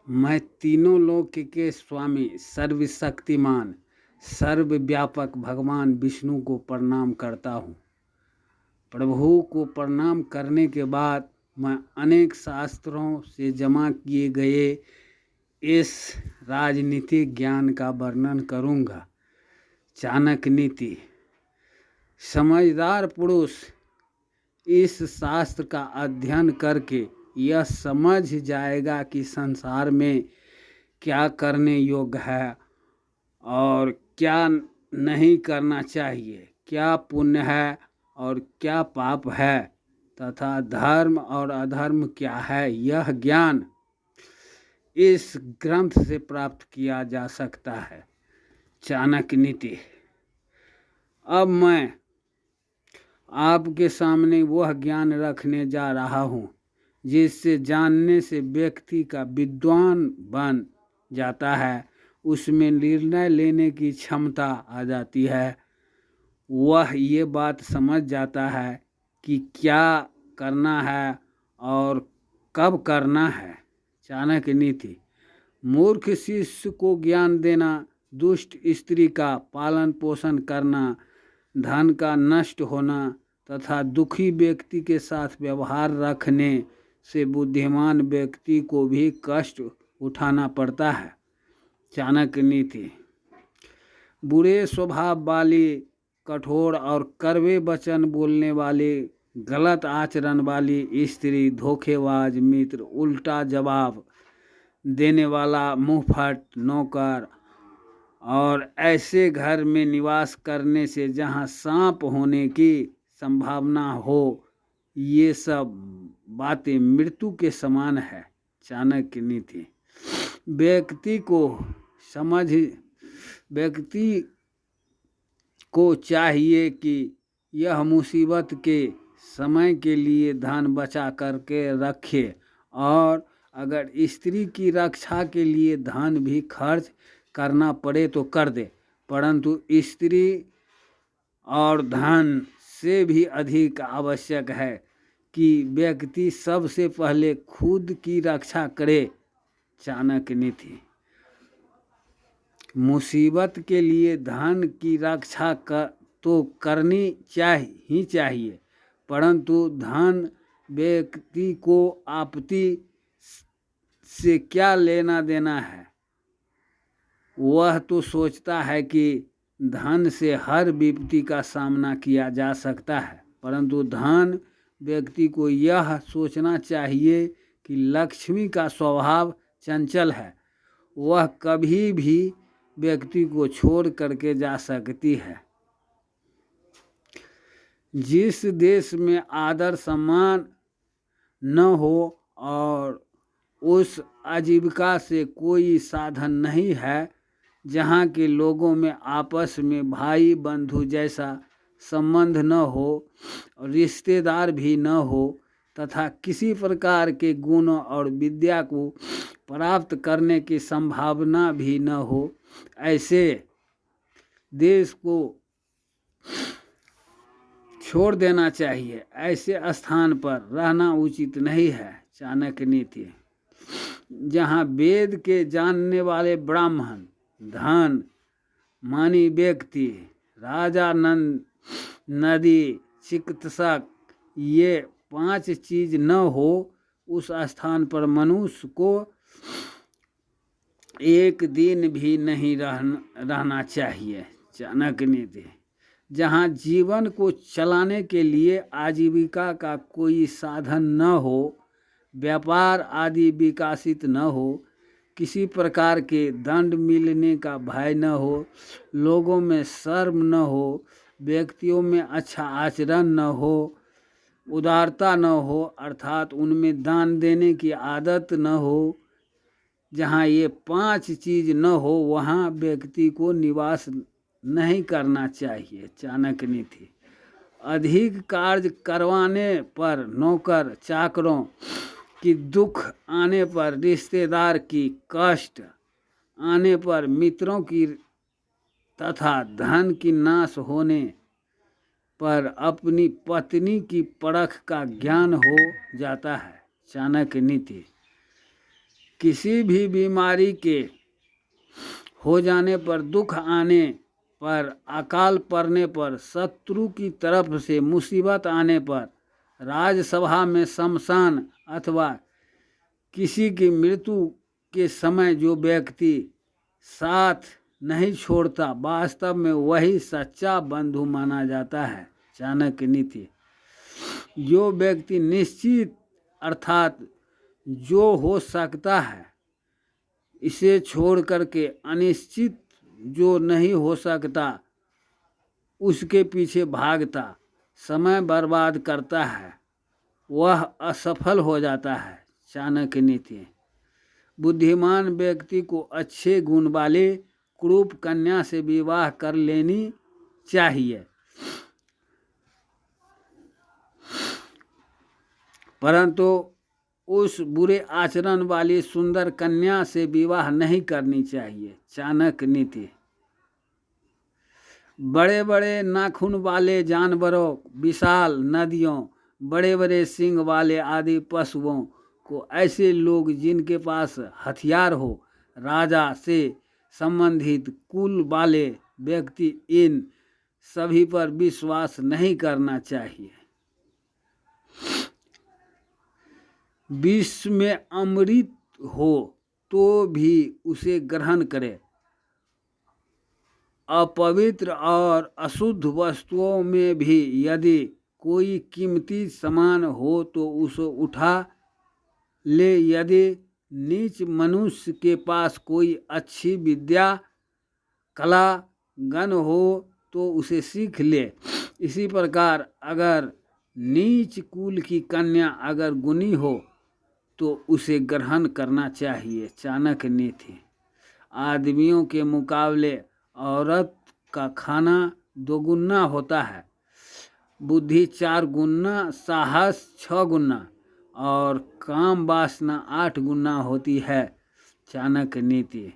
मैं तीनों लोक के स्वामी सर्वशक्तिमान सर्वव्यापक भगवान विष्णु को प्रणाम करता हूँ। प्रभु को प्रणाम करने के बाद मैं अनेक शास्त्रों से जमा किए गए इस राजनीतिक ज्ञान का वर्णन करूँगा। चाणक्य नीति। समझदार पुरुष इस शास्त्र का अध्ययन करके यह समझ जाएगा कि संसार में क्या करने योग्य है और क्या नहीं करना चाहिए, क्या पुण्य है और क्या पाप है तथा धर्म और अधर्म क्या है। यह ज्ञान इस ग्रंथ से प्राप्त किया जा सकता है। चाणक्य नीति। अब मैं आपके सामने वह ज्ञान रखने जा रहा हूँ जिससे जानने से व्यक्ति का विद्वान बन जाता है, उसमें निर्णय लेने की क्षमता आ जाती है, वह ये बात समझ जाता है कि क्या करना है और कब करना है। चाणक्य नीति। मूर्ख शिष्य को ज्ञान देना, दुष्ट स्त्री का पालन पोषण करना, धन का नष्ट होना तथा दुखी व्यक्ति के साथ व्यवहार रखने से बुद्धिमान व्यक्ति को भी कष्ट उठाना पड़ता है। चाणक्य नीति। बुरे स्वभाव वाली, कठोर और कड़वे वचन बोलने वाली, गलत आचरण वाली स्त्री, धोखेबाज मित्र, उल्टा जवाब देने वाला मुंहफट नौकर और ऐसे घर में निवास करने से जहां सांप होने की संभावना हो, ये सब बातें मृत्यु के समान है। चाणक्य नीति। व्यक्ति को चाहिए कि यह मुसीबत के समय के लिए धन बचा करके रखे और अगर स्त्री की रक्षा के लिए धन भी खर्च करना पड़े तो कर दे, परंतु स्त्री और धन से भी अधिक आवश्यक है कि व्यक्ति सबसे पहले खुद की रक्षा करे। चाणक्य नीति। मुसीबत के लिए धन की रक्षा तो करनी चाहिए, परंतु धन व्यक्ति को आपत्ति से क्या लेना देना है। वह तो सोचता है कि धन से हर विपत्ति का सामना किया जा सकता है, परंतु धन व्यक्ति को यह सोचना चाहिए कि लक्ष्मी का स्वभाव चंचल है, वह कभी भी व्यक्ति को छोड़ करके जा सकती है। जिस देश में आदर सम्मान न हो और उस आजीविका से कोई साधन नहीं है, जहाँ के लोगों में आपस में भाई बंधु जैसा संबंध न हो, रिश्तेदार भी न हो तथा किसी प्रकार के गुण और विद्या को प्राप्त करने की संभावना भी न हो, ऐसे देश को छोड़ देना चाहिए। ऐसे स्थान पर रहना उचित नहीं है। चाणक्य नीति। जहाँ वेद के जानने वाले ब्राह्मण, धन मानी व्यक्ति, राजा, नदी, चिकित्सक, ये 5 चीज न हो, उस स्थान पर मनुष्य को एक दिन भी नहीं रहना चाहिए। चाणक्य नीति। जहाँ जीवन को चलाने के लिए आजीविका का कोई साधन न हो, व्यापार आदि विकसित न हो, किसी प्रकार के दंड मिलने का भय न हो, लोगों में शर्म न हो, व्यक्तियों में अच्छा आचरण न हो, उदारता न हो अर्थात उनमें दान देने की आदत न हो, जहाँ ये 5 चीज न हो वहाँ व्यक्ति को निवास नहीं करना चाहिए। चाणक्य नीति। अधिक कार्य करवाने पर नौकर चाकरों की दुख आने पर, रिश्तेदार की कष्ट आने पर, मित्रों की तथा धन की नाश होने पर अपनी पत्नी की परख का ज्ञान हो जाता है। चाणक्य नीति। किसी भी बीमारी के हो जाने पर, दुख आने पर, अकाल पड़ने पर, शत्रु की तरफ से मुसीबत आने पर, राजसभा में शमशान अथवा किसी की मृत्यु के समय जो व्यक्ति साथ नहीं छोड़ता, वास्तव में वही सच्चा बंधु माना जाता है। चाणक्य नीति। जो व्यक्ति निश्चित अर्थात जो हो सकता है इसे छोड़ करके अनिश्चित जो नहीं हो सकता उसके पीछे भागता, समय बर्बाद करता है, वह असफल हो जाता है। चाणक्य नीति। बुद्धिमान व्यक्ति को अच्छे गुण वाले कुरूप कन्या से विवाह कर लेनी चाहिए, परंतु उस बुरे आचरण वाली सुंदर कन्या से विवाह नहीं करनी चाहिए। चाणक्य नीति। बड़े बड़े नाखून वाले जानवरों, विशाल नदियों, बड़े बड़े सींग वाले आदि पशुओं को ऐसे लोग जिनके पास हथियार हो, राजा से संबंधित कुल वाले व्यक्ति, इन सभी पर विश्वास नहीं करना चाहिए। विष में अमृत हो तो भी उसे ग्रहण करे। अपवित्र और अशुद्ध वस्तुओं में भी यदि कोई कीमती सामान हो तो उसे उठा ले। यदि नीच मनुष्य के पास कोई अच्छी विद्या, कला, ज्ञान हो तो उसे सीख ले। इसी प्रकार अगर नीच कुल की कन्या अगर गुणी हो तो उसे ग्रहण करना चाहिए। चाणक्य नीति। आदमियों के मुकाबले औरत का खाना 2 गुना होता है, बुद्धि 4 गुना, साहस 6 गुना और काम वासना 8 गुना होती है। चाणक्य नीति।